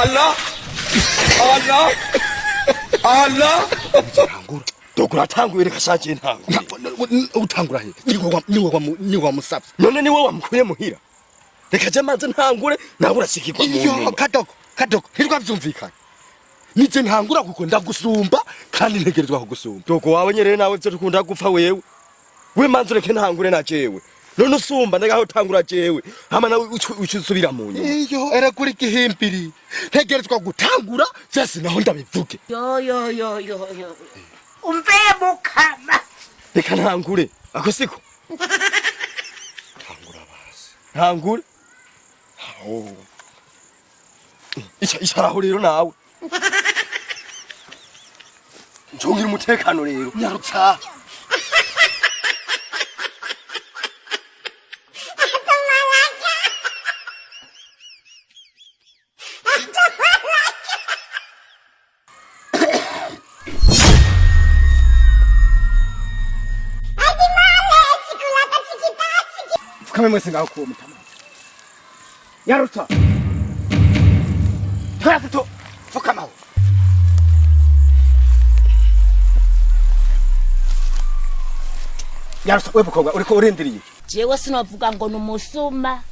Allah Allah Ngura dokura tanguye reka shaje ntangu utangura he niwe musapfa none niwe wamkuye muhira reka je manze ntangure nawe urashikirwa mu iyo kadoko hirwa byumvikana nije ntangura kuko ndagusumba kandi ntegerezwa kugusumba dogo wawe nyerere nawe byo tukunda gupfa wewe we manze reke ntangure na jewe none usumba ndagaho tangura jewe hama nawe ucusubira mu nyuma iyo era kuri gihimbiri ntegerezwa gutangura vyase naho ndabivuge yo umve mukama reka ntangure ako siko tangura basi ntangure icharaho rero nawe njungira umutekano rero nyarutsa kama mwese ngaho kuwo mutama yaruta harato fukama yaruta we bukobwa uriko urindiriye jewe sinovuga ngo numusuma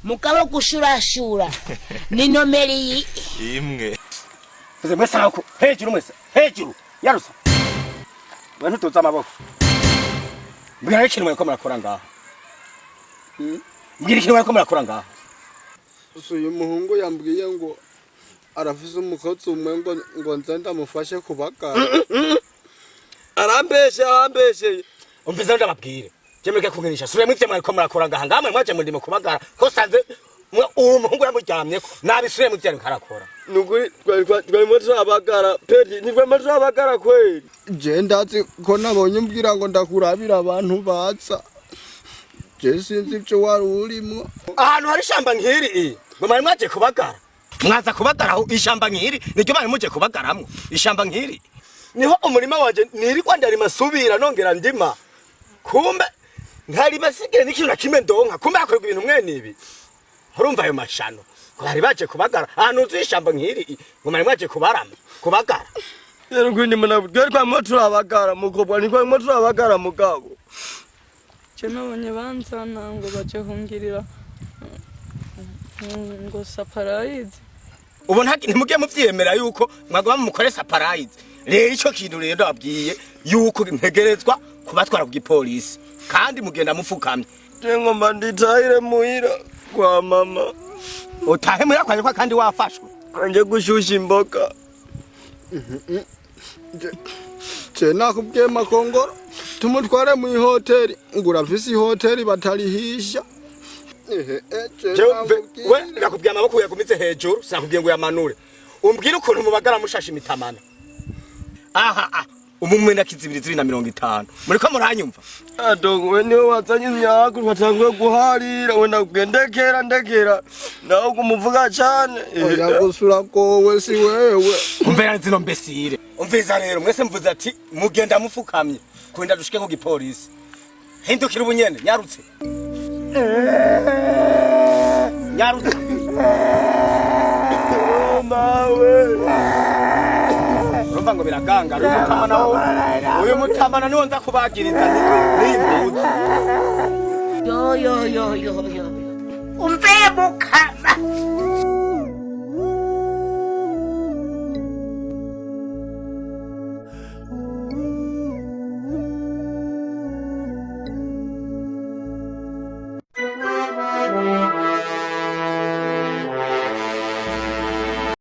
mugabo gushurashura ni nomeri imwe Tuze mwese ngaho hejuru mwese hejuru yaruta bantu tuza amaboko mbwira ikintu mweko murakora ngaho mbwira ikintu mweko murakora ngaho uyu muhungu yambwiye ngo arafise umukozi umwe ngo nze ndamufashe kubagara arambeshe umviza ndababwire jemeke kungenisha sure mwite mweko murakora ngaha ngamwe mwaje mundimo kubagara ko sanze umuhungu yamuryamyeko nabisure mwite nkarakora nukuri twari turabagara pedi nitwe turabagara kweli je ndazi ko nabonye mbwira ngo ndakurabira abantu batsa je sinzi ivyo wari urimo ahantu hari ishamba nkiri ngo mwari mwaje kubagara mwaza kubagaraho ishamba nkiri niryo bari muje kubagaramwo ishamba nkiri niho umurima wanje nirikwa ndarima subira nongera ndima kumbe ntari basigire n'ikintu na kimwe ndonka kumbe akorwa ibintu mwene ibi urumva ayo mashano ko bari baje kubagara ahantu uzi ishamba nkiri ngo mwari mwaje kubagara rero kwindi munabwira kwa moto abagara mukobwa ni kwa moto abagara mugabo je nabonye banzana ngo baje hungirira ngo saparayizi ubu ntimugiye muvyemera yuko mwagoma mukore saparayizi rero ico kintu rero ndababwiye yuko ntegerezwa kubatwara ku gipolisi kandi mugenda mufukamye jengo manditahire muhira kwa mama utahe muhira kwa kandi wafashwe anje gushusha imboga je nakubwiye makongoro tumutware mu hoteli ngura visi hoteli batarihisha we nakubwiye amaboko yagumitse hejuru sakubwiye ngo yamanure umbwire ukuntu mubagara mushasha imitamana aha umumwe nakizibiri 250 muriko muranyumva adongo we niwe wazanye imyaka watanguye guharira we ndekera naho kumuvuga cyane yagusura kowe si wewe umvera zino mbesire umviza rero mwese mvuze ati mugenda mufukamye kwenda dushike ku gipolisi hindukira ubunyene nyarutse mawe urumva ngo biraganga uyu mutamana niwo nza kubagiriza n'imbuzi yo umve mukama